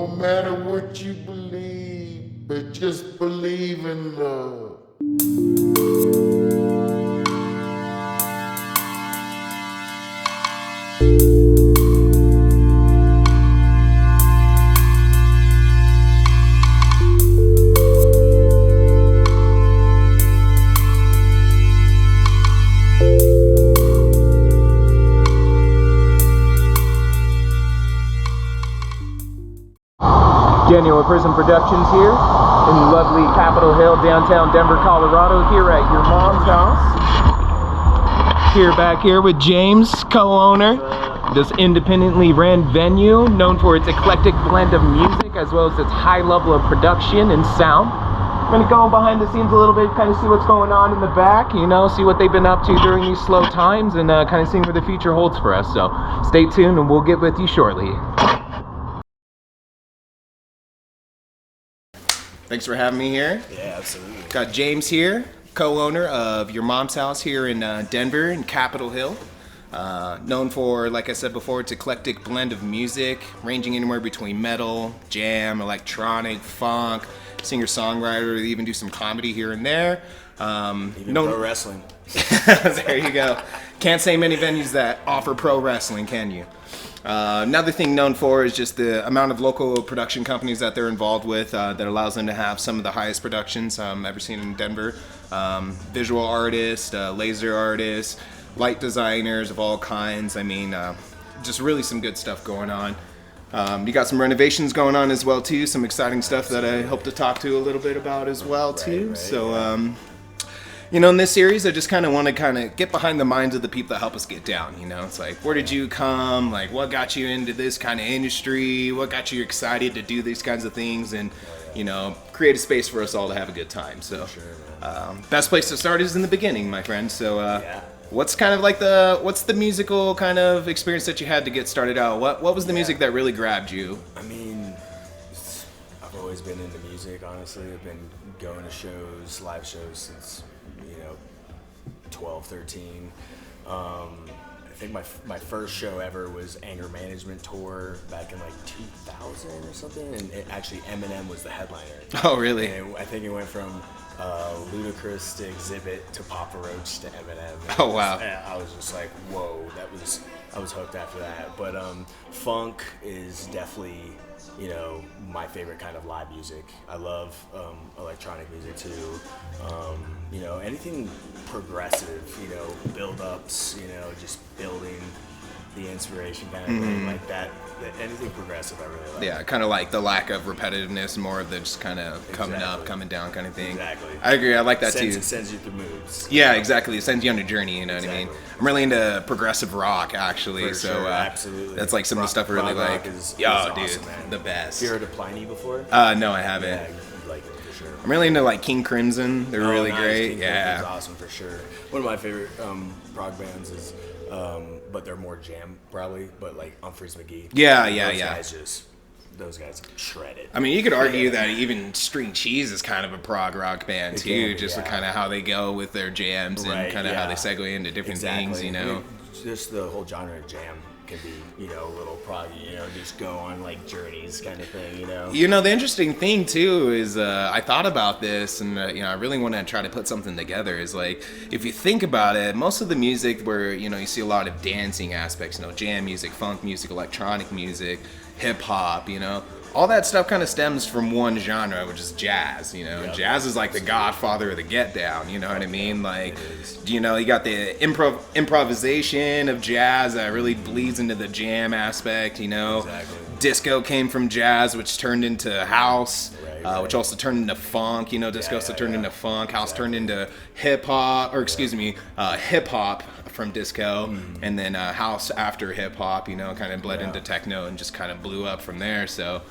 No matter what you believe, but just believe in love. Daniel with Prism Productions here in lovely Capitol Hill, downtown Denver, Colorado, here at your mom's house. Here back here with James, co-owner. This independently ran venue, known for its eclectic blend of music as well as its high level of production and sound. I'm gonna go behind the scenes a little bit, kind of see what's going on in the back, you know, see what they've been up to during these slow times, and kind of seeing where the future holds for us. So stay tuned and we'll get with you shortly. Thanks for having me here. Yeah, absolutely. Got James here, co-owner of Your Mom's House here in Denver in Capitol Hill. Known for, like I said before, its eclectic blend of music, ranging anywhere between metal, jam, electronic, funk, singer-songwriter, they even do some comedy here and there. Even pro wrestling. There you go. Can't say many venues that offer pro wrestling, can you? Another thing known for is just the amount of local production companies that they're involved with that allows them to have some of the highest productions ever seen in Denver. Visual artists, laser artists, light designers of all kinds. I mean, just really some good stuff going on. You got some renovations going on as well too, some exciting stuff that I hope to talk to a little bit about as well too. So you know, in this series, I just kind of want to get behind the minds of the people that help us get down, you know? It's like, where did you come? Like, what got you into this kind of industry? What got you excited to do these kinds of things? And, you know, create a space for us all to have a good time. So, best place to start is in the beginning, my friend. So, what's kind of like what's the musical kind of experience that you had to get started out? What was the music that really grabbed you? I mean, I've always been into music, honestly. I've been going to shows, live shows since, 12, 13. I think my first show ever was Anger Management Tour back in like 2000 or something, and actually Eminem was the headliner. Oh, really? And I think it went from Ludacris to Exhibit to Papa Roach to Eminem. Oh, wow. I was just like, whoa, I was hooked after that. But funk is definitely, my favorite kind of live music. I love electronic music too. Anything progressive, build-ups, just building the inspiration kind of thing like that. Anything progressive, I really like. Yeah, kind of like the lack of repetitiveness, more of the just kind of coming up, coming down kind of thing. Exactly. I agree. I like that too. It sends you through moods. Yeah, exactly. It sends you on a journey. You know what I mean? I'm really into progressive rock, actually. For so sure, absolutely. That's like some of the stuff I really like. Rock is dude, awesome, man. the best. Have you heard of Pliny before? No, I haven't. Yeah, you'd like it for sure. I'm really into like King Crimson. They're really nice. great. King Yeah, Crimson's awesome for sure. One of my favorite prog bands is, but they're more jam probably, but like Humphreys McGee. Yeah. Those guys shred it. I mean, you could argue that even String Cheese is kind of a prog rock band too, just with kind of how they go with their jams and kind of how they segue into different things, Just the whole genre of jam can be, a little proggy, just go on like journeys kind of thing, The interesting thing too is I thought about this, and I really want to try to put something together. Is like, if you think about it, most of the music where you see a lot of dancing aspects, jam music, funk music, electronic music, hip hop, all that stuff kind of stems from one genre, which is jazz. Jazz is like the godfather of the get down. You know what I mean? Like, you got the improvisation of jazz that really bleeds into the jam aspect. Exactly. Disco came from jazz, which turned into house, which also turned into funk. Disco also turned into funk. House turned into hip hop, hip hop from disco, and then house after hip hop. Kind of bled into techno and just kind of blew up from there. So.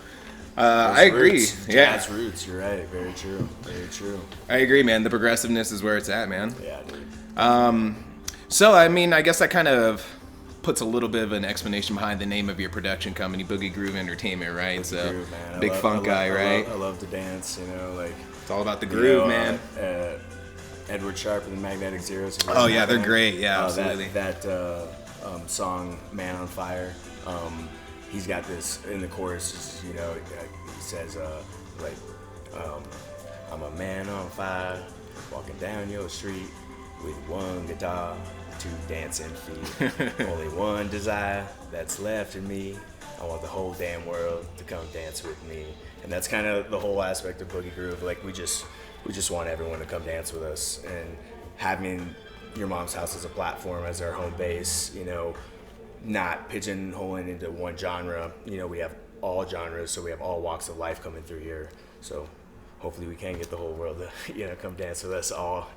I agree. Roots, jazz roots. You're right. Very true. Very true. I agree, man. The progressiveness is where it's at, man. Yeah, dude. So, I mean, I guess that kind of puts a little bit of an explanation behind the name of your production company, Boogie Groove Entertainment, right? Boogie Groove, man. Big funk guy, right? I love to dance. It's all about the groove, man. Edward Sharpe and the Magnetic Zeros. Oh yeah, they're great. Yeah, absolutely. That song, "Man on Fire." he's got this in the chorus, you know, he says like, I'm a man on fire, walking down your street with one guitar, two dancing feet, only one desire that's left in me. I want the whole damn world to come dance with me. And that's kind of the whole aspect of Boogie Groove. Like we just want everyone to come dance with us, and having Your Mom's House as a platform, as our home base, you know, not pigeonholing into one genre. You know, we have all genres, so we have all walks of life coming through here. So hopefully we can get the whole world to, you know, come dance with us all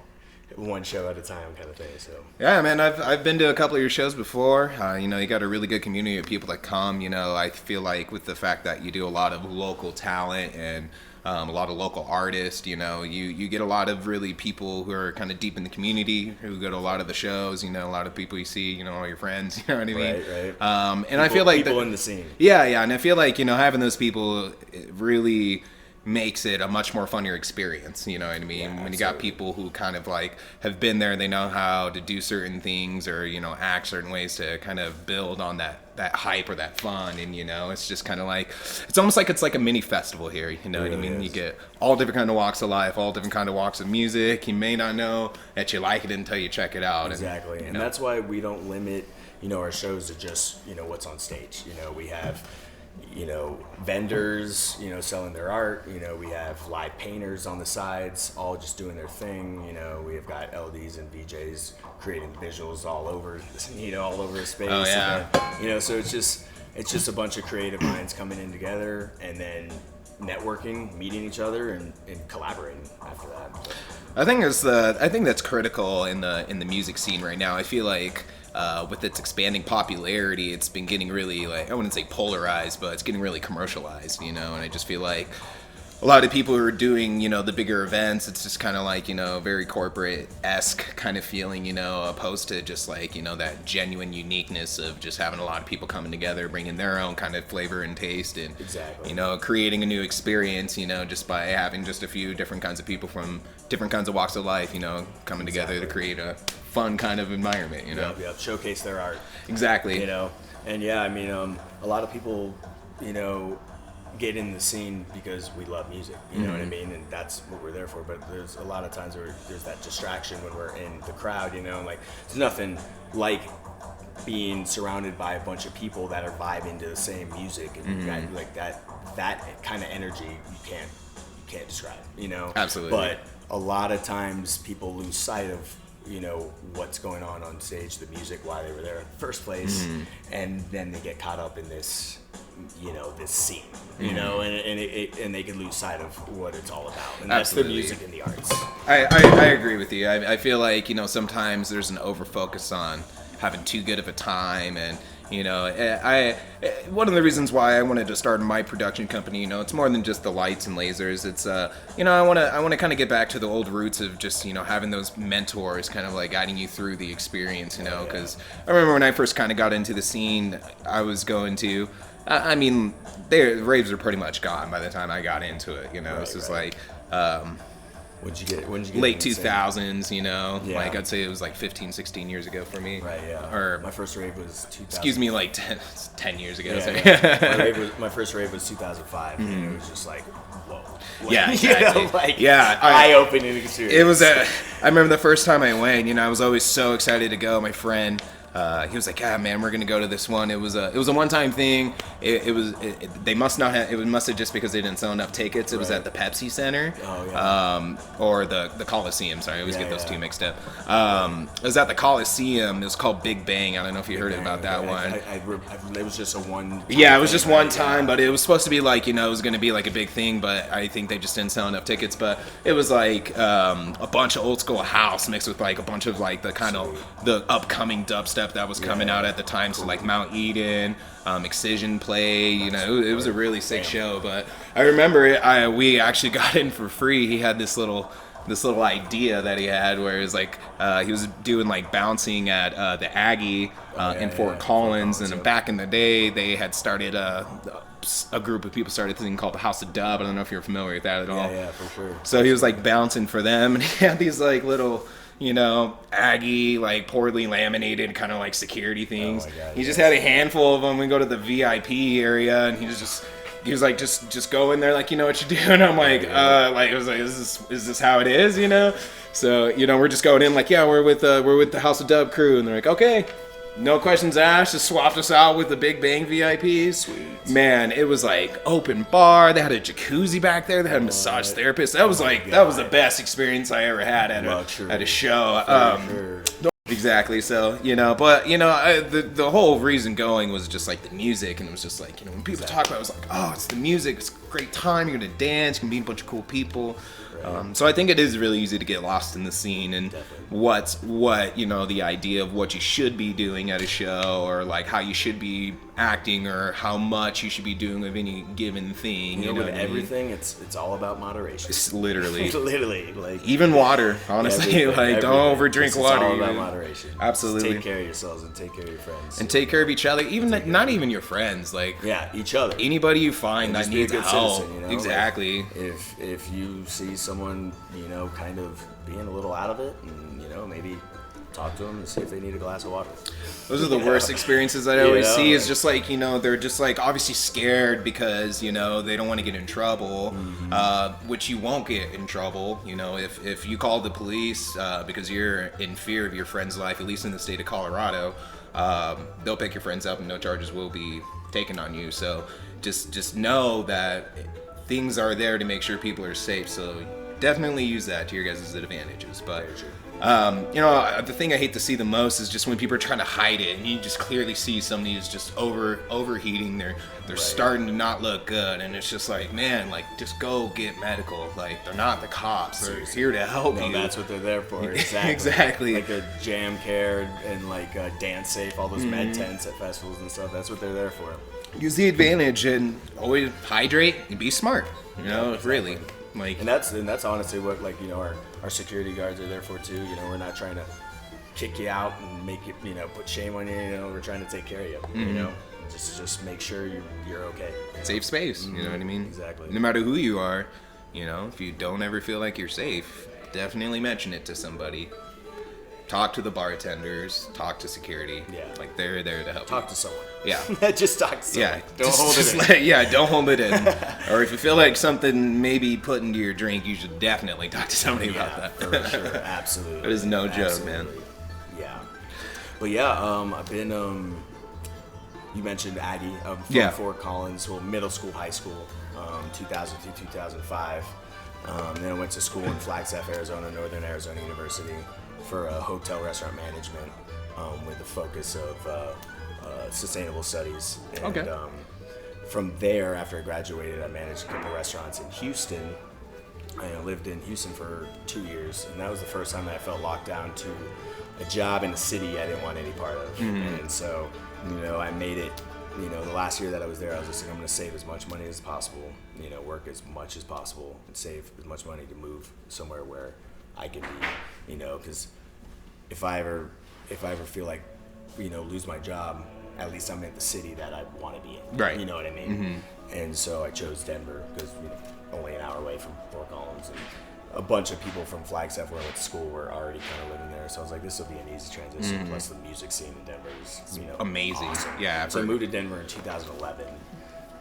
one show at a time kind of thing. So yeah, man, I've been to a couple of your shows before. You know, you got a really good community of people that come. You know, I feel like with the fact that you do a lot of local talent and a lot of local artists, you know, you get a lot of really people who are kind of deep in the community, who go to a lot of the shows. You know, a lot of people you see, you know, all your friends. You know what I mean? Right. And people, I feel like people in the scene. Yeah, and I feel like, you know, having those people, it really makes it a much more funnier experience, you know what I mean? Yeah, when you got people who kind of like have been there, they know how to do certain things, or, you know, act certain ways to kind of build on that hype or that fun. And, you know, it's just kind of like, it's almost like it's like a mini festival here, you know what I mean? You get all different kind of walks of life, all different kind of walks of music. You may not know that you like it until you check it out. Exactly. And that's why we don't limit, you know, our shows to just, you know, what's on stage. You know, we have, you know, vendors, you know, selling their art. You know, we have live painters on the sides, all just doing their thing. You know, we have got LDs and VJs creating visuals all over, you know, all over the space. Oh, yeah. And then, you know, so it's just a bunch of creative minds coming in together, and then networking, meeting each other, and collaborating after that. So. I think that's critical in the music scene right now. I feel like with its expanding popularity, it's been getting really, like, I wouldn't say polarized, but it's getting really commercialized, you know. And I just feel like a lot of people who are doing, you know, the bigger events, it's just kind of like, you know, very corporate-esque kind of feeling, you know, opposed to just like, you know, that genuine uniqueness of just having a lot of people coming together, bringing their own kind of flavor and taste, and Exactly. you know, creating a new experience, you know, just by having just a few different kinds of people from different kinds of walks of life, you know, coming together to create a fun kind of environment, you know. Yep. Showcase their art. Exactly. You know, and yeah, I mean, a lot of people, you know, get in the scene because we love music, you know what I mean, and that's what we're there for. But there's a lot of times where there's that distraction when we're in the crowd, you know, like there's nothing like being surrounded by a bunch of people that are vibing to the same music, and you got like that kind of energy you can't describe, you know. Absolutely. But a lot of times people lose sight of, you know, what's going on stage, the music, why they were there in the first place, and then they get caught up in this, you know, this scene, you know, and they can lose sight of what it's all about, and that's the Absolutely. music and the arts. I agree with you. I feel like, you know, sometimes there's an over focus on having too good of a time, and, you know, one of the reasons why I wanted to start my production company, you know, it's more than just the lights and lasers. It's you know, I want to kind of get back to the old roots of just, you know, having those mentors kind of like guiding you through the experience, you know, because I remember when I first kind of got into the scene, I was going to, I mean, the raves are pretty much gone by the time I got into it, you know. This is like When did you get late into the 2000s, you know. Yeah. Like I'd say it was like 15, 16 years ago for me. Right, yeah. Or my first rave was 2000. excuse me, like 10 years ago. Yeah, sorry. yeah. My first rave was 2005, and it was just like, whoa. Like, Yeah, exactly. You know, like, Yeah, eye-opening experience. It was I remember the first time I went, you know, I was always so excited to go. My friend, he was like, "Yeah, man, we're gonna go to this one." It was a one-time thing. They must not have. It must have just because they didn't sell enough tickets. It was at the Pepsi Center, or the Coliseum. Sorry, I always get those two mixed up. It was at the Coliseum. It was called Big Bang. I don't know if you heard about that one. It was just a one. Yeah, it was just one time, but it was supposed to be like, you know, it was going to be like a big thing, but I think they just didn't sell enough tickets. But it was like a bunch of old school house mixed with like a bunch of like the kind of the upcoming dubstep that was coming out at the time. So like Mount Eden, Excision play, you know, it was a really sick show. But I remember we actually got in for free. He had this little idea that he had where it was like he was doing like bouncing at the Aggie in Fort Collins, and back in the day they had started a group of people started a thing called the House of Dub. I don't know if you're familiar with that at all. Yeah, for sure. So he was like bouncing for them, and he had these like little you know, Aggie, like poorly laminated kind of like security things. Oh my God, he just had a handful of them. We go to the VIP area, and he was like, just go in there, like, you know what you're doing. I'm like, like, it was like, is this how it is, you know? So, you know, we're just going in like, yeah, we're with the House of Dub crew, and they're like, okay. No questions asked, just swapped us out with the Big Bang VIPs. Sweet. Man, it was like open bar. They had a jacuzzi back there. They had a massage therapist. That was that was the best experience I ever had at a show. Sure. Exactly. So, you know, but, you know, the whole reason going was just like the music, and it was just like, you know, when people talk about it, it was like, oh, it's the music, it's a great time, you're gonna dance, you can meet a bunch of cool people. So I think it is really easy to get lost in the scene and what you know, the idea of what you should be doing at a show, or like how you should be acting, or how much you should be doing of any given thing. You know, with what I mean? everything, it's all about moderation. It's literally literally, like even water. Honestly, like don't overdrink water. It's all about even. moderation. Absolutely. Just take care of yourselves and take care of your friends. And take care of each other. Even not even your friends. Like each other. Anybody you find that needs help. Citizen, you know? Exactly. Like, if you see someone, you know, kind of being a little out of it, and you know, maybe talk to them and see if they need a glass of water. Those are the worst experiences I always see. Is just like, you know, they're just like obviously scared because, you know, they don't want to get in trouble, which you won't get in trouble. You know, if you call the police because you're in fear of your friend's life, at least in the state of Colorado, they'll pick your friends up and no charges will be taken on you. So just know that things are there to make sure people are safe. So definitely use that to your guys' advantages. But you know, the thing I hate to see the most is just when people are trying to hide it, and you just clearly see somebody who's just overheating. They're starting to not look good, and it's just like, man, like just go get medical. Like they're not the cops; they're here to help you. That's what they're there for. Exactly. Exactly. Like the Jam Care and like Dance Safe, all those med tents at festivals and stuff. That's what they're there for. Use the advantage and always hydrate and be smart. You know, exactly. Really. Like, and that's honestly what, like, you know, our security guards are there for too. You know, we're not trying to kick you out and make you, you know, put shame on you. You know, we're trying to take care of you. You know, just make sure you're okay. Safe space. You know what I mean? Exactly. No matter who you are, you know, if you don't ever feel like you're safe, definitely mention it to somebody. Talk to the bartenders. Talk to security. Yeah. Like they're there to help. Talk to someone. Yeah. Just talk to someone. Yeah. Don't hold it in. Don't hold it in. Or if you feel like something may be put into your drink, you should definitely talk to somebody about that. For sure. Absolutely. That is no joke, man. Yeah. But yeah, I've been, you mentioned Aggie. I'm from Fort Collins, well, middle school, high school, 2000 to 2005. Then I went to school in Flagstaff, Arizona, Northern Arizona University, for hotel restaurant management, with the focus of sustainable studies. And from there, after I graduated, I managed a couple restaurants in Houston. I lived in Houston for 2 years, and that was the first time that I felt locked down to a job in a city I didn't want any part of. And so, you know, I made it. You know, the last year that I was there, I was just like, I'm going to save as much money as possible, you know, work as much as possible, and save as much money to move somewhere where I can be, you know, because if I ever feel like, you know, lose my job, at least I'm in the city that I want to be in. Right. You know what I mean? And so I chose Denver because, you know, only an hour away from Fort Collins, and a bunch of people from Flagstaff where I went to school were already kind of living there. So I was like, this will be an easy transition. Plus the music scene in Denver is, you know, amazing. Awesome. Yeah. So I moved to Denver in 2011.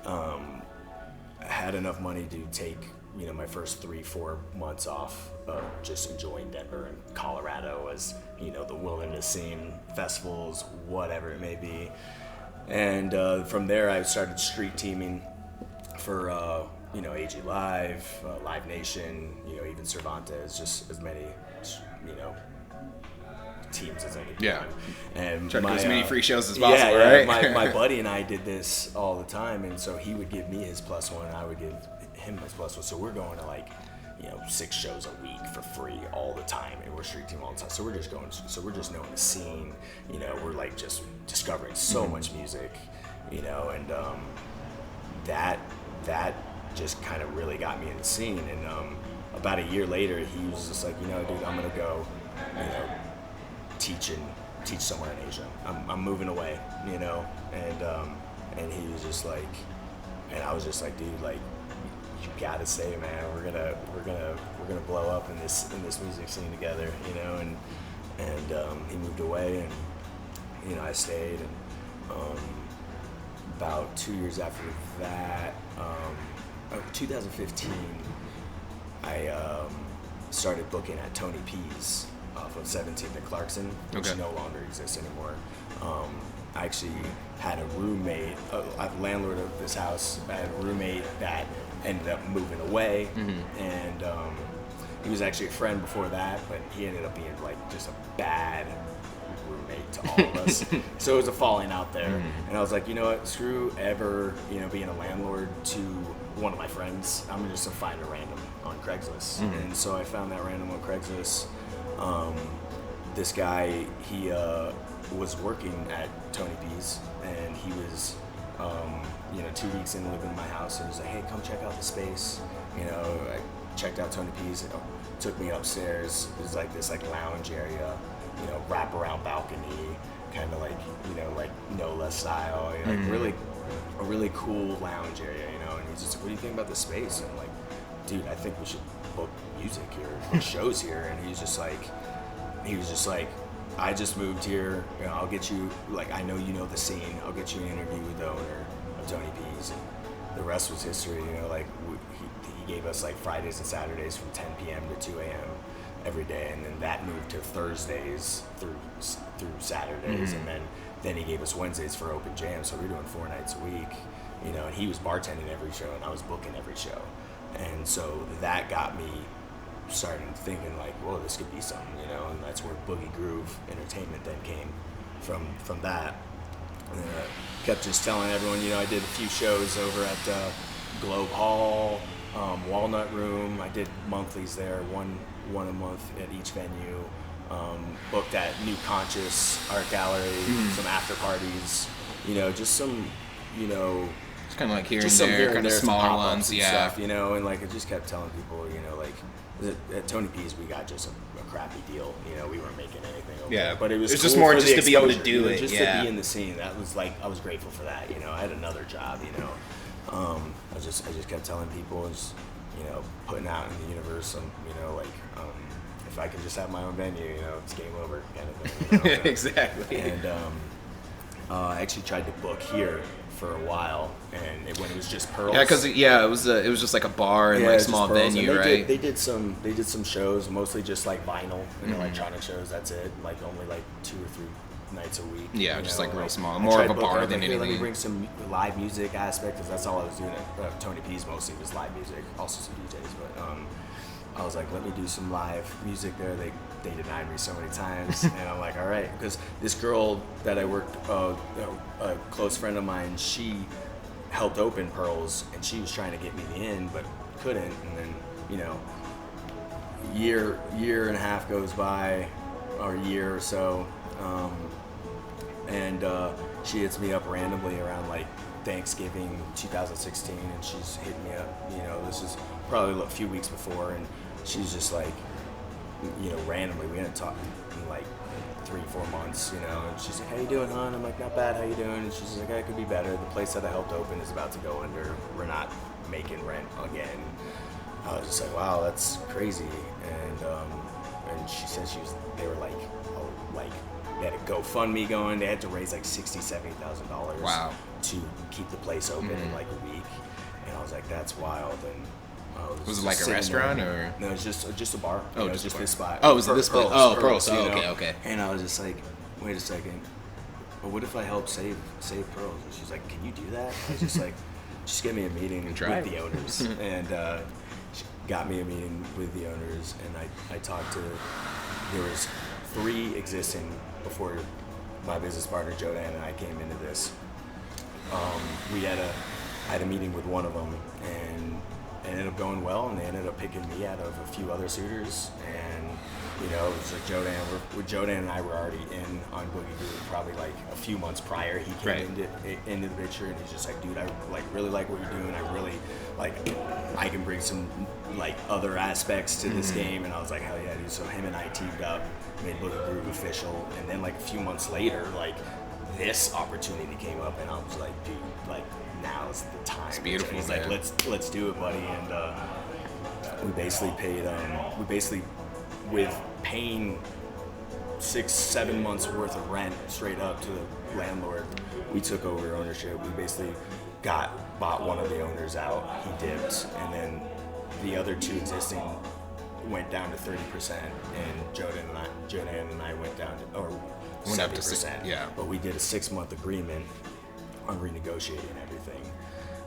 I had enough money to take, you know, my first 3-4 months off of just enjoying Denver and Colorado as, you know, the wilderness scene, festivals, whatever it may be. And from there, I started street teaming for, you know, AG Live, Live Nation, you know, even Cervantes, just as many, you know, teams as I could do. And try to get as many free shows as possible, right? My buddy and I did this all the time, and so he would give me his +1, and I would give him his +1. So we're going to, like, you know, 6 shows a week for free all the time, and we're street team all the time. So we're just knowing the scene, you know, we're like just discovering so much music, you know, and that just kind of really got me in the scene. And about a year later, he was just like, you know, dude, I'm gonna go, you know, teach somewhere in Asia. I'm moving away, you know, and he was just like, and I was just like, dude, like, you gotta stay, man. We're gonna blow up in this music scene together, you know. And he moved away, and you know, I stayed. And about 2 years after that, 2015, I started booking at Tony P's off of 17th and Clarkson, which no longer exists anymore. I actually had a roommate, a landlord of this house. I had a roommate that ended up moving away, and he was actually a friend before that, but he ended up being like just a bad roommate to all of us. So it was a falling out there, and I was like, you know what, screw ever, you know, being a landlord to one of my friends. I'm just gonna find a random on Craigslist. And so I found that random on Craigslist. This guy, he was working at Tony P's, and he was, you know, 2 weeks in living in my house, and he was like, hey, come check out the space. You know, I checked out Tony P's, and took me upstairs. It was like this like lounge area, you know, wraparound balcony, kind of like, you know, like NOLA style, you know, like really, a really cool lounge area, you know. And he's just like, what do you think about the space? And I'm like, dude, I think we should book music here, book shows here. And he was just like, I just moved here, you know, I'll get you, like, I know you know the scene, I'll get you an interview with the owner of Tony P's. And the rest was history, you know, like, he gave us like Fridays and Saturdays from 10 p.m. to 2 a.m. every day, and then that moved to Thursdays through Saturdays, and then he gave us Wednesdays for open jam, so we were doing 4 nights a week, you know. And he was bartending every show, and I was booking every show, and so that got me started thinking like, whoa, this could be something, you know. And that's where Boogie Groove Entertainment then came from that. And then I kept just telling everyone, you know, I did a few shows over at Globe Hall, Walnut Room. I did monthlies there, one a month at each venue. Booked at New Conscious Art Gallery, some after parties, you know, just some, you know, It's kind of like here and just some there, here and kind of there, some smaller pop-ups ones, and yeah. stuff, you know. And like I just kept telling people, you know, like at Tony P's we got just a crappy deal, you know. We weren't making anything over there, but it was just cool more for just the to be able to exposure, do you know, it, just yeah. to be in the scene. That was like, I was grateful for that, you know. I had another job, you know. I just kept telling people, just, you know, putting out in the universe, you know, like, if I could just have my own venue, you know, it's game over kind of thing. You know? Exactly. And I actually tried to book here for a while, and when it was just Pearls. Yeah, because it was just like a bar and like small Pearls. venue, And right? They did some shows, mostly just like vinyl and electronic shows. That's it. Like only like 2 or 3 nights a week. Yeah, you just know, like real small, I more tried of a booking bar it, than like, hey, Let me anything. bring some live music aspect, because that's all I was doing at Tony P's. Mostly was live music, also some DJs. But I was like, let me do some live music there. They denied me so many times, and I'm like, all right, because this girl that I worked, a close friend of mine, she helped open Pearls, and she was trying to get me in, but couldn't. And then, you know, year and a half goes by, or a year or so, and she hits me up randomly around like Thanksgiving 2016, and she's hitting me up, you know, this is probably a few weeks before, and she's just like, you know, randomly, we hadn't talked in like 3-4 months, you know, and she's like, how you doing, hon? I'm like, not bad, how you doing? And she's like, I could be better. The place that I helped open is about to go under. We're not making rent again. I was just like, wow, that's crazy. And she said they were like, they had a GoFundMe going. They had to raise like $60,000-$70,000 Wow. to keep the place open in like a week. And I was like, that's wild. And Was it like a restaurant or? No, it's just a bar. Oh, You know, just a bar. this spot. Oh, was it this place? Oh, Pearls. you Oh, know? okay. And I was just like, wait a second. But what if I help save Pearls? And she's like, can you do that? I was just like, just give me a meeting with try. the owners. And she got me a meeting with the owners, and I talked to. There was 3 existing before my business partner Joedan and I came into this. I had a meeting with one of them, and it ended up going well, and they ended up picking me out of a few other suitors. And you know, it was like Joedan and I were already in on Boogie Groove probably like a few months prior. He came into the picture, and he's just like, dude, I like really like what you're doing. I really like, I can bring some like other aspects to this game. And I was like, hell yeah, dude. So him and I teamed up, made Boogie Groove official, and then like a few months later, like this opportunity came up, and I was like, dude, like now's the time. It's beautiful, And he's man. like, let's do it, buddy. And we basically paid, with paying 6-7 months worth of rent straight up to the landlord, we took over ownership. We basically bought one of the owners out. He dipped, and then the other two existing went down to 30%, and Joedan and I went down to, or Went up to 70%. yeah. But we did a 6-month agreement on renegotiating everything.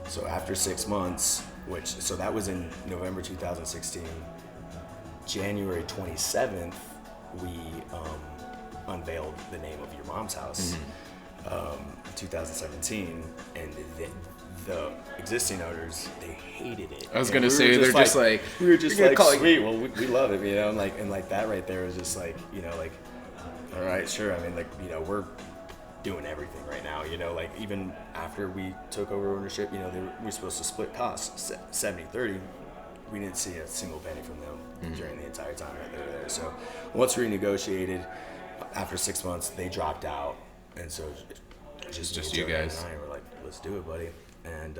So after 6 months, so that was in November 2016, January 27th, we unveiled the name of Your Mom's House, 2017, and the existing owners, they hated it. I was And gonna we say, were they're just like, we were just you're like, gonna call it- sweet, well, we love it, you know, and like that right there was just like, you know, like, all right, sure. I mean, like, you know, we're doing everything right now, you know, like even after we took over ownership, you know, we were supposed to split costs 70-30. We didn't see a single penny from them during the entire time that they were there. So once we renegotiated, after 6 months, they dropped out, and so just Just me, you Joedan, guys. and I were like, let's do it, buddy. And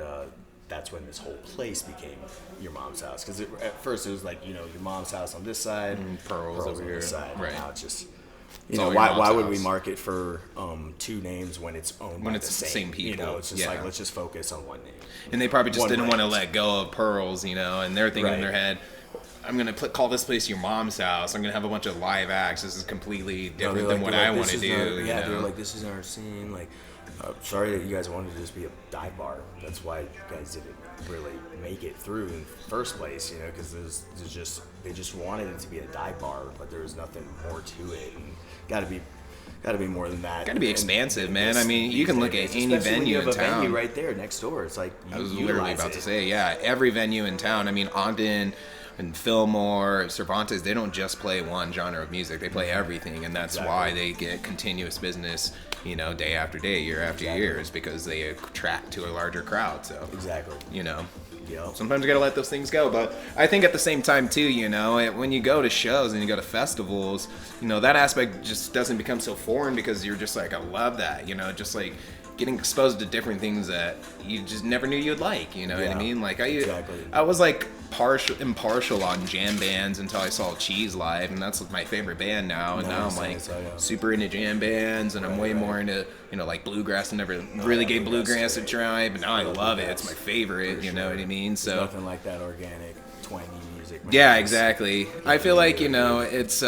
that's when this whole place became Your Mom's House. Because at first it was like, you know, Your Mom's House on this side, Pearls over on here. this side. Right. And now it's just, It's you know, all Your why Mom's would we House. market for two names when it's owned When by it's the the same same people, You know, it's just yeah. like, let's just focus on one name. And they probably just One didn't want to brand. let go of Pearls, you know, and they're thinking in their head, I'm going to call this place Your Mom's House. I'm going to have a bunch of live acts. This is completely different they're than like- what they're I like, want to this is do. our- you yeah, know? they're like, this is our scene. Like, sorry that you guys wanted to just be a dive bar. That's why you guys didn't really make it through in the first place, you know, because they just wanted it to be a dive bar, but there was nothing more to it. And got to be more than that. Got to be expansive, man. I mean, you can look at any Especially when venue you have in a venue town. right there next door. It's like you I was literally utilize about it. to say, yeah, every venue in town. I mean, Ogden and Fillmore, Cervantes, they don't just play one genre of music. They play everything, and that's why they get continuous business, you know, day after day, year after year, is because they attract to a larger crowd. So, Exactly. you know. Yep. Sometimes you gotta let those things go, but I think at the same time too, you know, when you go to shows and you go to festivals, you know, that aspect just doesn't become so foreign because you're just like, I love that, you know, just like getting exposed to different things that you just never knew you'd like, you know what I Yeah, mean? Like exactly. I was like impartial on jam bands until I saw Cheese live, and that's my favorite band now. And now I'm like Nice, yeah. super into jam bands, and I'm way more into, you know, like bluegrass. I never really gave bluegrass a try, but now I love it. It's my favorite. You know what I mean? So Nothing like that organic, twangy music. man. yeah, It's- exactly. I feel like, you know, it's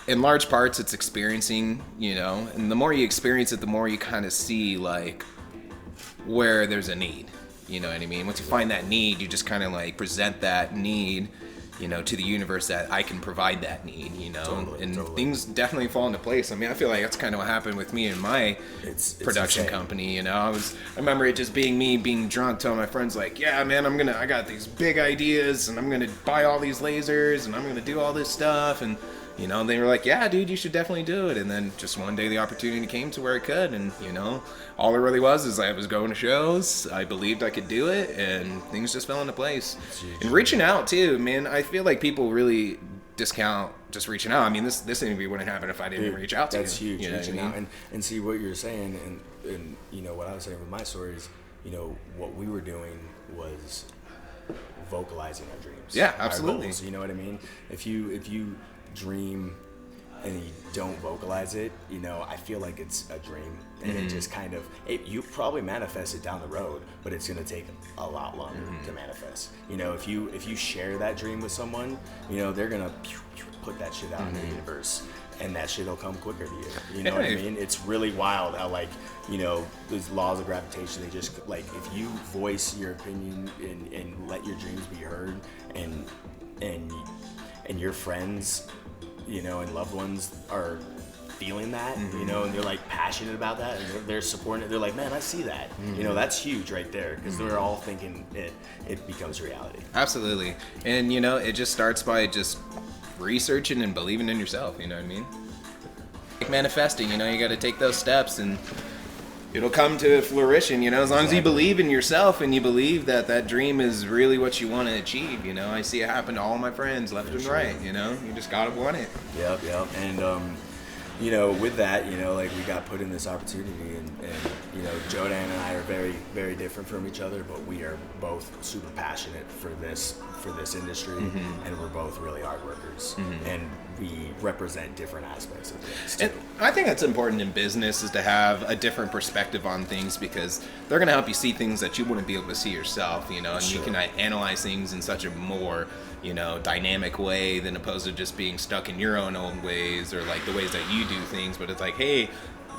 in large parts it's experiencing, you know, and the more you experience it, the more you kind of see like where there's a need. You know what I mean? Once you find that need, you just kind of like present that need, you know, to the universe that I can provide that need, you know, Totally. things definitely fall into place. I mean, I feel like that's kind of what happened with me and my It's production insane. company. You know, I remember it just being me being drunk, telling my friends like, yeah, man, I got these big ideas, and I'm gonna buy all these lasers, and I'm gonna do all this stuff, and you know, they were like, yeah, dude, you should definitely do it. And then just one day the opportunity came to where I could, and you know, all it really was is I was going to shows, I believed I could do it, and things just fell into place. And reaching out too, man, I feel like people really discount just reaching out. I mean, this interview wouldn't happen if I didn't reach out to you. That's huge. You know what I Reaching mean? out and see what you're saying, and you know what I was saying with my stories. You know what we were doing was vocalizing our dreams. Yeah, our absolutely. goals, you know what I mean? If you dream and you don't vocalize it, you know, I feel like it's a dream, and it just kind of you probably manifest it down the road, but it's gonna take a lot longer to manifest. You know, if you share that dream with someone, you know, they're gonna put that shit out in the universe, and that shit'll come quicker to you. You know what I Hey. mean? It's really wild how, like, you know, these laws of gravitation, they just, like, if you voice your opinion and let your dreams be heard, and your friends, you know, and loved ones are feeling that, you know, and they're like passionate about that, and they're supporting it. They're like, man, I see that. You know, that's huge right there, because they're all thinking it becomes reality. Absolutely. And you know, it just starts by just researching and believing in yourself, you know what I mean? Like manifesting, you know, you got to take those steps and it'll come to fruition, you know, as long as you believe in yourself and you believe that that dream is really what you want to achieve, you know. I see it happen to all my friends left and right, you know. You just got to want it. Yep. And you know, with that, you know, like we got put in this opportunity, and you know, Joedan and I are very, very different from each other, but we are both super passionate for this industry, and we're both really hard workers, and we represent different aspects of things too. And I think that's important in business, is to have a different perspective on things, because they're going to help you see things that you wouldn't be able to see yourself, you know, and you can analyze things in such a more, you know, dynamic way than opposed to just being stuck in your own ways, or like the ways that you do things. But it's like, hey,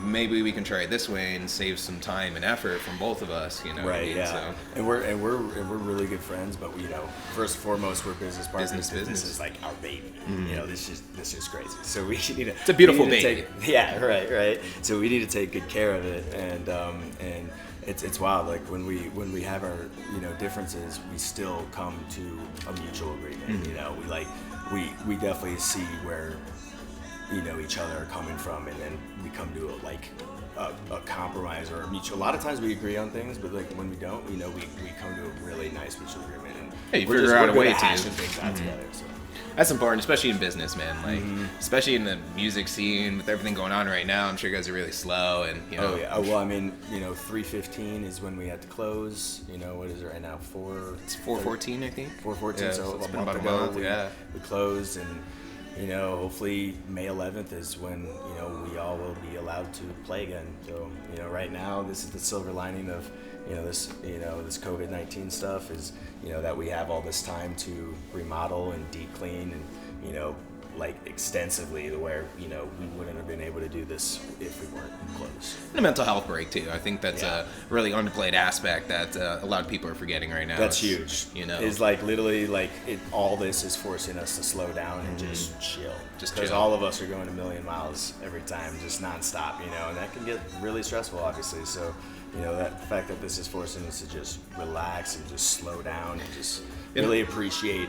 maybe we can try it this way and save some time and effort from both of us, you know. Right. What I mean? Yeah. So, And we're really good friends, but we, you know, first and foremost, we're business partners. Business. This is like our baby. You know, this is crazy. So we need to. It's a beautiful we need to baby. Right. So we need to take good care of it, and it's wild. Like when we have our, you know, differences, we still come to a mutual agreement. You know, we definitely see where, you know, each other are coming from, and then we come to a compromise or a mutual. A lot of times we agree on things, but like when we don't, you know, we come to a really nice mutual agreement, and hey, you figure out a way to hashing things out together. So. that's important, especially in business, man. Like, especially in the music scene with everything going on right now. I'm sure you guys are really slow, and you know. Oh yeah. Well, I mean, you know, 3:15 is when we had to close. You know, what is it right now? It's 4:14, I think. 4:14. Yeah, so it's a been month about a ago, month. we closed, and you know, hopefully May 11th is when, you know, we all will be allowed to play again. So, you know, right now this is the silver lining of, you know, this COVID-19 stuff is, you know, that we have all this time to remodel and deep clean and, you know, like extensively, to where, you know, we wouldn't have been able to do this if we weren't closed. And a mental health break too. I think that's a really underplayed aspect that a lot of people are forgetting right now. That's huge. You know, is like literally like all this is forcing us to slow down and just chill. Just because chill. all of us are going a million miles every time, just nonstop. You know, and that can get really stressful, obviously. So, you know, that fact that this is forcing us to just relax and just slow down and just really appreciate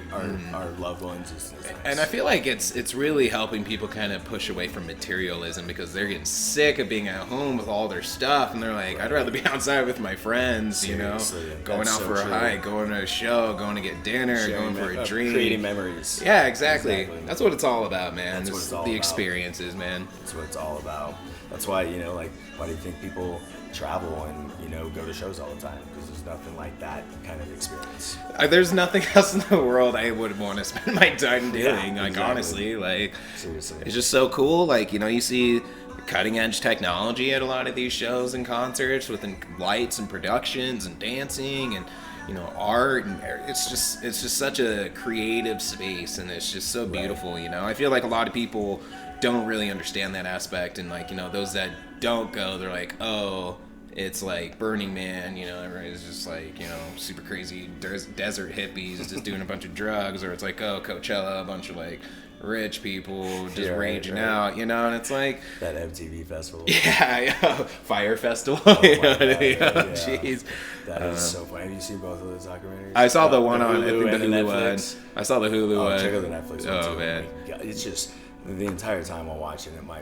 our loved ones is nice. and I feel like it's really helping people kind of push away from materialism, because they're getting sick of being at home with all their stuff, and they're like, I'd rather be outside with my friends, you know, Seriously, going that's out so for a true. hike, going to a show, going to get dinner, Sharing going for a drink, creating memories. Yeah, exactly. Exactly. That's what it's all about, man. That's what It's it's all the about. experiences, man. That's what it's all about. That's why, you know, like, why do you think people travel and, you know, go to shows all the time? Because there's nothing like that kind of experience. There's nothing else in the world I would want to spend my time doing. Yeah, like, exactly. honestly, like, Seriously. it's just so cool. Like, you know, you see cutting edge technology at a lot of these shows and concerts with lights and productions and dancing and, you know, art, and it's just such a creative space, and it's just so beautiful. You know, I feel like a lot of people don't really understand that aspect, and like, you know, those that don't go, they're like, oh, it's like Burning Man, you know, everybody's just like, you know, super crazy desert hippies just doing a bunch of drugs, or it's like, oh, Coachella, a bunch of like rich people just raging out, you know, and it's like that MTV festival. yeah, Fire Festival. Oh you know my what I God, mean? yeah. Jeez. That is so funny. Have you seen both of those documentaries? I saw the one on, I Hulu think the and Hulu one. Netflix. I saw the Hulu Oh, one. check out the Netflix one Oh, too. man. Oh my God, it's just the entire time I'm watching it, my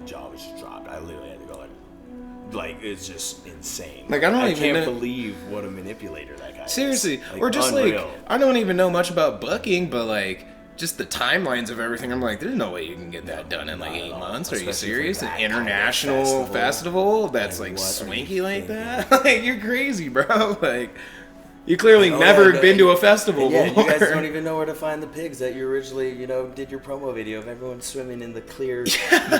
jaw was just dropped. I literally had to go like it's just insane. Like, I don't even can't know- believe what a manipulator that guy Seriously. is. Or just unreal. like, I don't even know much about booking, but like, just the timelines of everything. I'm like, there's no way you can get that done in like Not at 8 all. months. Are you Especially for serious? An that kind of international festival that's like Like, what are you swanky like thinking? that? Like, you're crazy, bro. Like, you clearly Oh, never yeah, been to a festival And yeah, before. you guys don't even know where to find the pigs that you originally, you know, did your promo video of everyone swimming in the clear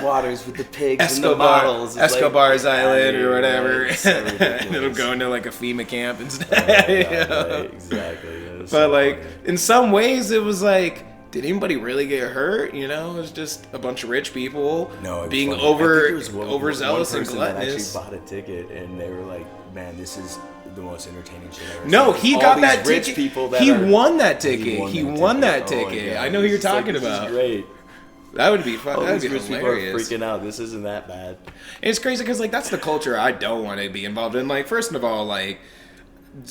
waters with the pigs and the models. It's Escobar's like, Island or right, whatever. it's so And it'll ridiculous. go into like a FEMA camp Oh instead. my you God, know? right, exactly. It was But so like, funny. in some ways, it was like, did anybody really get hurt? You know, it was just a bunch of rich people No, it was being funny. I think there was overzealous one and person that gluttonous. actually bought a ticket, and they were like, "Man, this is the most entertaining shit I've ever No, seen." he All got these that rich ticket. people that He are- won that ticket. He that won that Oh my ticket. God. I know who you're It's like, talking this is about. great. That would be fun. All That would these be rich people are hilarious. freaking out. This isn't that bad. And it's crazy because like that's the culture I don't want to be involved in. Like, first of all, like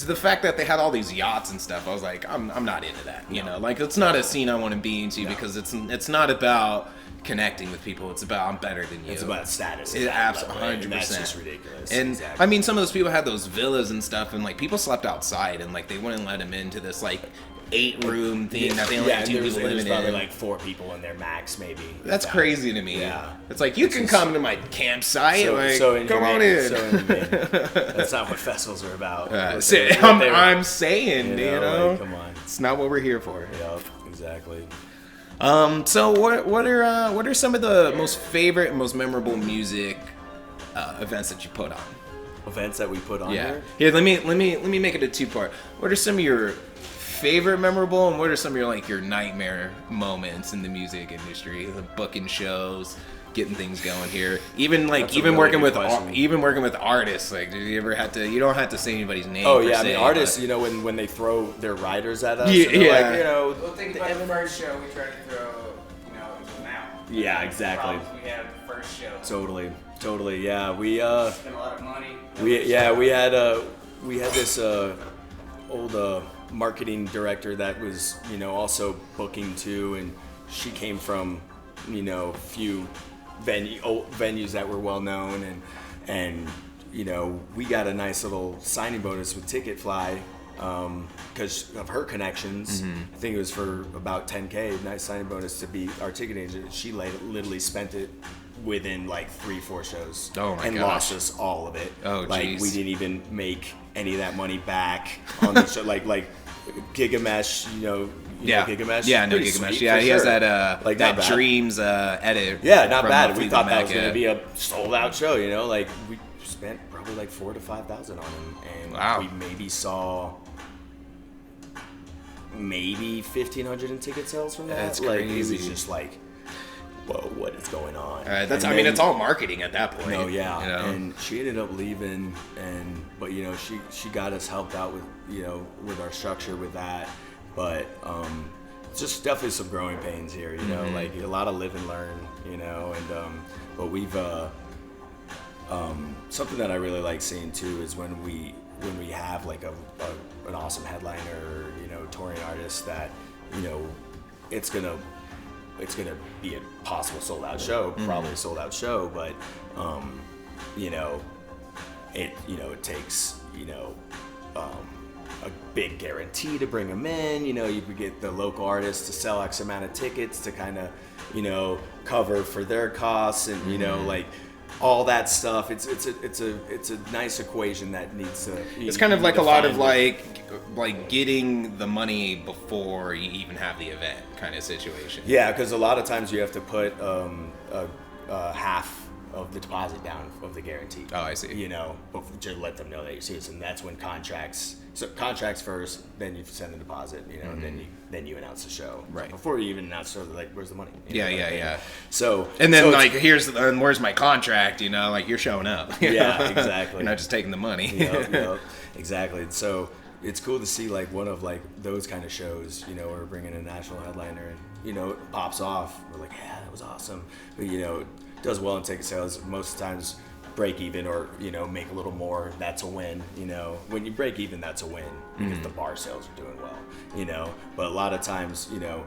the fact that they had all these yachts and stuff, I was like, I'm not into that. You know, like it's not a scene I want to be into because it's not about connecting with people. It's about I'm better than you. It's about status. It absolutely 100%. That's just ridiculous. And exactly. I mean, some of those people had those villas and stuff, and like people slept outside, and like they wouldn't let them into this like 8-room thing that they only had 2 people living probably in. like 4 people in there max, maybe. That's crazy to me. Yeah. It's like you can come to my campsite. Come on in. So inhumane. That's not what festivals are about. I'm saying, you know, like, come on. it's not what we're here for. Yep, exactly. So what are some of the most favorite, most memorable music events that you put on? Events that we put on here? Here, let me make it a 2-part. What are some of your favorite memorable, and what are some of your nightmare moments in the music industry? Booking shows, getting things going here. Even working with artists. Like, did you ever have to? You don't have to say anybody's name. Oh yeah, I mean artists. You know, when they throw their riders at us. Yeah. Like, you know. Well, think about the first show we tried to throw. You know, into them out. Yeah, exactly. The problems we had the first show. Totally. Yeah, we spent a lot of money. we had this old marketing director that was, you know, also booking too, and she came from, you know, few venues that were well known, and you know, we got a nice little signing bonus with Ticketfly because of her connections. I think it was for about $10K, nice signing bonus to be our ticket agent. She literally spent it within like 3-4 shows. Oh my and gosh. lost us all of it. Oh, like geez. we didn't even make any of that money back on the show. like Gigamesh, you know Gigamesh. Yeah, no Pretty Gigamesh. sweet, Yeah, for he has sure. that Like, that not bad. Dreams edit. Yeah, not from, bad. We Fleetwood thought that Mac, was going to be a sold out show, you know? Like, we spent probably like $4,000 to $5,000 on him. And Wow. we maybe saw maybe 1,500 in ticket sales from that. That's like, crazy. It was just like, whoa, what is going on? I mean, it's all marketing at that point. No, yeah. You know? And she ended up leaving, but you know, she got us helped out with, you know, with our structure with that. But it's just definitely some growing pains here, you know, like a lot of live and learn, you know, and but we've something that I really like seeing too is when we have like an awesome headliner, you know, touring artist that, you know, it's gonna be a possible sold out show, probably a sold out show, but you know, it takes, you know, a big guarantee to bring them in. You know, you could get the local artists to sell X amount of tickets to kind of, you know, cover for their costs, and you know, like all that stuff. It's a nice equation that needs to. It's kind of like a lot of like getting the money before you even have the event kind of situation. Yeah, because a lot of times you have to put half of the deposit down of the guarantee. Oh, I see. You know, to let them know that you're serious, and that's when contracts first, then you send the deposit, you know, and then you announce the show. Right. Before you even announce the show, like, where's the money? You know, Yeah. So And then so where's my contract? You know, like you're showing up. you Yeah, know? exactly. You're not just taking the money. Yep, exactly. So it's cool to see like one of like those kind of shows, you know, where we're bringing a national headliner and, you know, it pops off. We're like, yeah, that was awesome. But, you know, it does well in ticket sales. Most times break even or, you know, make a little more. That's a win, you know. When you break even, that's a win because the bar sales are doing well, you know. But a lot of times, you know,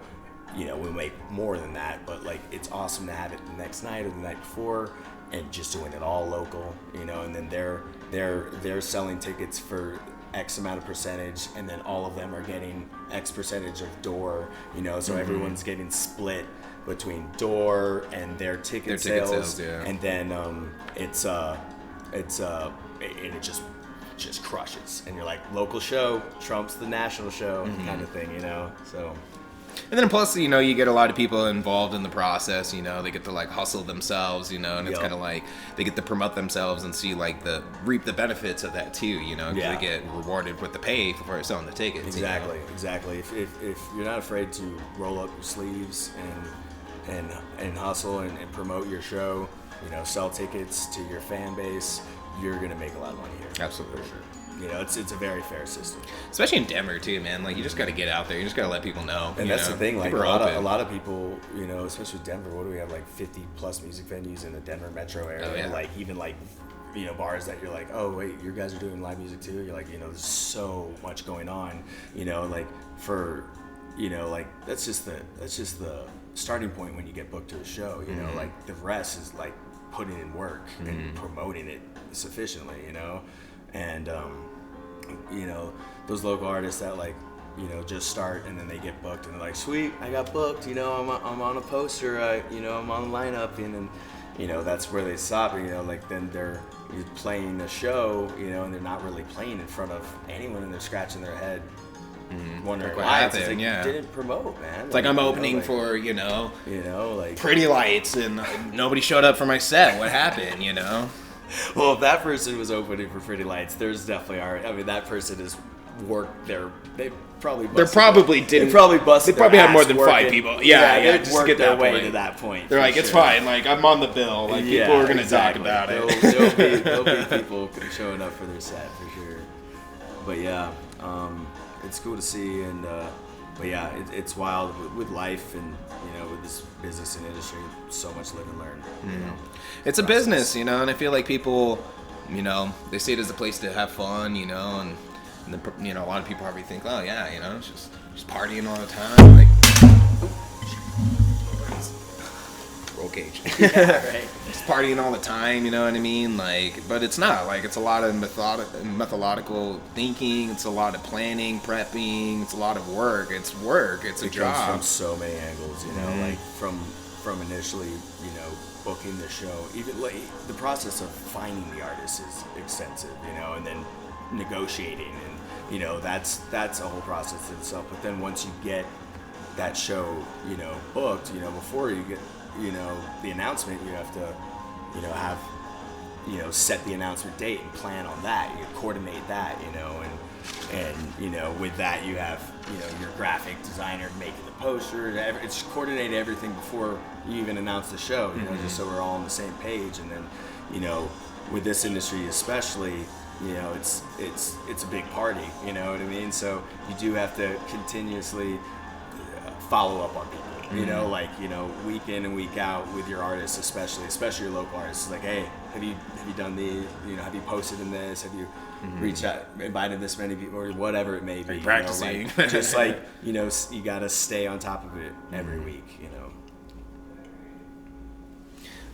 we make more than that. But like, it's awesome to have it the next night or the night before, and just doing it all local, you know. And then they're selling tickets for X amount of percentage, and then all of them are getting X percentage of door, you know. So everyone's getting split between door and their ticket sales, yeah. and then it just crushes, and you're like, local show trumps the national show kind of thing, you know. So. And then plus, you know, you get a lot of people involved in the process, you know, they get to like hustle themselves, you know, and it's kind of like they get to promote themselves and see like reap the benefits of that too, you know, because they get rewarded with the pay for selling the tickets. Exactly, you know? exactly. If you're not afraid to roll up your sleeves and hustle and promote your show, you know, sell tickets to your fan base, you're gonna make a lot of money here. Absolutely. For sure. You know, it's a very fair system. Especially in Denver too, man. Like you just got to get out there. You just got to let people know. And that's know? the thing. Like a People are lot open. of people, you know, especially Denver. What do we have? Like 50 plus music venues in the Denver metro area. Oh, yeah. Like even like, you know, bars that you're like, oh wait, you guys are doing live music too. You're like, you know, there's so much going on. You know, like for you know, like that's just the starting point when you get booked to a show. You know, like the rest is like putting in work and promoting it sufficiently. You know, and you know, those local artists that like, you know, just start and then they get booked and they're like, sweet, I got booked, you know, I'm on a poster, you know, I'm on the lineup, and then, you know, that's where they stop, you know, like then they're playing a show, you know, and they're not really playing in front of anyone, and they're scratching their head wondering what why. happened, It's like, yeah. you didn't promote, man. It's like I'm you know, opening like, for, you know, like Pretty Lights, and nobody showed up for my set. What happened, you know? well, if that person was opening for Pretty Lights, there's definitely I mean, that person has worked they probably busted They probably their, didn't. They probably busted. They probably their had more ass than working. 5 people. Yeah, they just to worked get their that way point. to that point. They're for like, it's sure. fine. Like, I'm on the bill. Like, people are gonna exactly. talk about it. There'll be people showing up for their set for sure. But yeah, it's cool to see, and but yeah, it's wild with life, and you know, with this business and industry, so much live and learn. You know, It's a business, you know, and I feel like people, you know, they see it as a place to have fun, you know, and then, you know, a lot of people probably think, oh yeah, you know, it's just partying all the time, like, roll cage. yeah, right. Just partying all the time, you know what I mean? Like, but it's not. Like, it's a lot of methodical thinking. It's a lot of planning, prepping. It's a lot of work. It's work. It's a It comes job. from so many angles, you know, like from initially, you know, booking the show, even like the process of finding the artist is extensive, you know, and then negotiating, and you know, that's a whole process in itself. But then once you get that show, you know, booked, you know, before you get, you know, the announcement, you have to, you know, have, you know, set the announcement date and plan on that. You coordinate that, you know, and you know, with that you have, you know, your graphic designer making the poster. It's coordinate everything before you even announce the show, you know, just so we're all on the same page. And then, you know, with this industry especially, you know, it's a big party, you know what I mean? So you do have to continuously follow up on people, you know, like, you know, week in and week out with your artists, especially your local artists. It's like, hey, have you done the, you know, have you posted in this? Have you reached out, invited this many people, or whatever it may be? Are you practicing? You know, like, just like, you know, you got to stay on top of it every week, you know.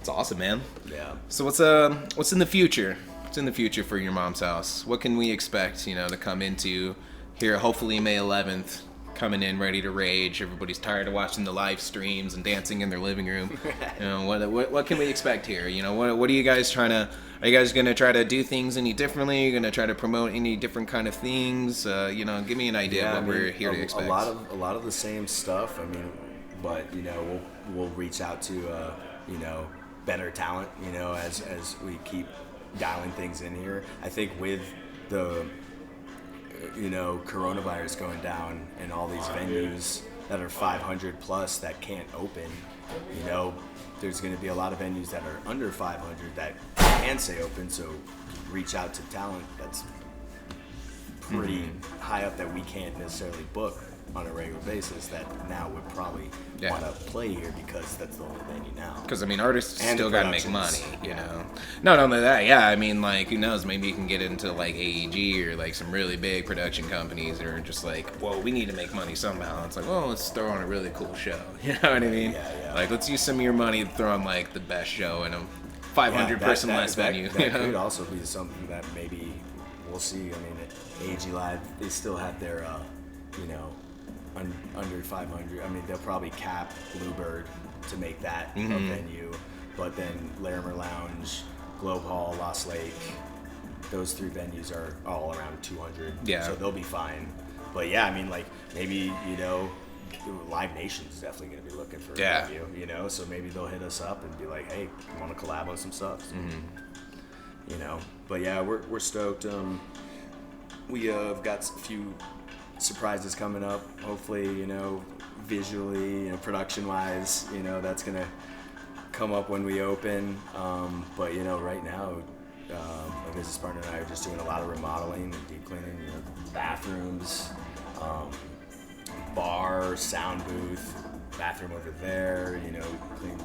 It's awesome, man. Yeah. So what's in the future? What's in the future for your mom's house? What can we expect, you know, to come into here? Hopefully May 11th, coming in ready to rage. Everybody's tired of watching the live streams and dancing in their living room. You know, what can we expect here? You know, what are you guys trying to? Are you guys gonna try to do things any differently? Are you gonna try to promote any different kind of things? You know, give me an idea of what we're here to expect. A lot of the same stuff. I mean, but you know, we'll reach out to you know, better talent. You know, as we keep dialing things in here. I think with the, you know, coronavirus going down and all these venues that are 500 plus that can't open, you know, there's going to be a lot of venues that are under 500 that can stay open. So reach out to talent that's pretty high up that we can't necessarily book on a regular basis, that now would probably want to play here because that's the only venue now. Because, I mean, artists And still the got to make money, productions. you know. Not only that, yeah, I mean, like, who knows, maybe you can get into, like, AEG or, like, some really big production companies that are just like, well, we need to make money somehow. It's like, well, let's throw on a really cool show, you know what I mean? Yeah. Like, let's use some of your money to throw on, like, the best show in a 500-person less venue. That you know? could also be something that maybe we'll see. I mean, at AEG Live, they still have their, you know, under 500. I mean, they'll probably cap Bluebird to make that a venue, but then Larimer Lounge, Globe Hall, Lost Lake, those 3 venues are all around 200. Yeah. So they'll be fine. But yeah, I mean, like, maybe, you know, Live Nation's definitely going to be looking for a venue, you know, so maybe they'll hit us up and be like, hey, you want to collab on some stuff? So, you know, but yeah, we're stoked. We have got a few surprises coming up, hopefully, you know, visually, you know, production wise, you know, that's gonna come up when we open. But you know, right now, my business partner and I are just doing a lot of remodeling and deep cleaning, you know, bathrooms, bar, sound booth, bathroom over there, you know, clean,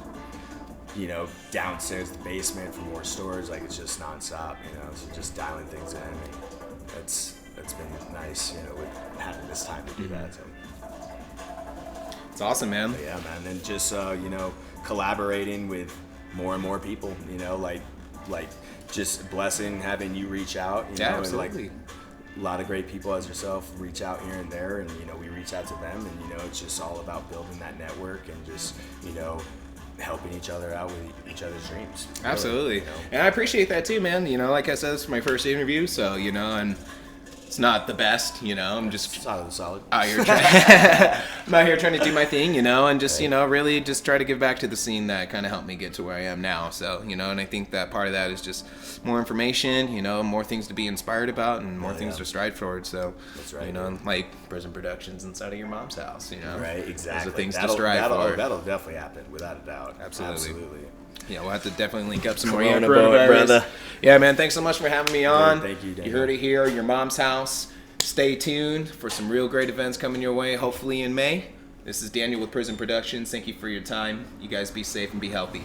you know, downstairs the basement for more storage. Like, it's just nonstop, you know, so just dialing things in. And it's been nice, you know, with having this time to do that. So. It's awesome, man. But yeah, man, and just you know, collaborating with more and more people, you know, like just blessing having you reach out, you know, absolutely. and like a lot of great people as yourself reach out here and there, and you know, we reach out to them, and you know, it's just all about building that network and just, you know, helping each other out with each other's dreams. Really, Absolutely. you know? And I appreciate that too, man. You know, like I said, this is my first interview, so, you know, and it's not the best, you know, I'm just Solid. out here I'm out here trying to do my thing, you know, and just, you know, really just try to give back to the scene that kind of helped me get to where I am now. So, you know, and I think that part of that is just more information, you know, more things to be inspired about and more things to strive toward. So, That's right, you know, like Prism Productions inside of your mom's house, you know. Right, exactly. Those are things to That'll- strive that'll- for. That'll definitely happen, without a doubt. Absolutely. Yeah, we'll have to definitely link up some more. Corona Yeah, boy, brother. Yeah, man, thanks so much for having me on. Thank you, Daniel. You heard it here, your mom's house. Stay tuned for some real great events coming your way, hopefully in May. This is Daniel with Prism Productions. Thank you for your time. You guys be safe and be healthy.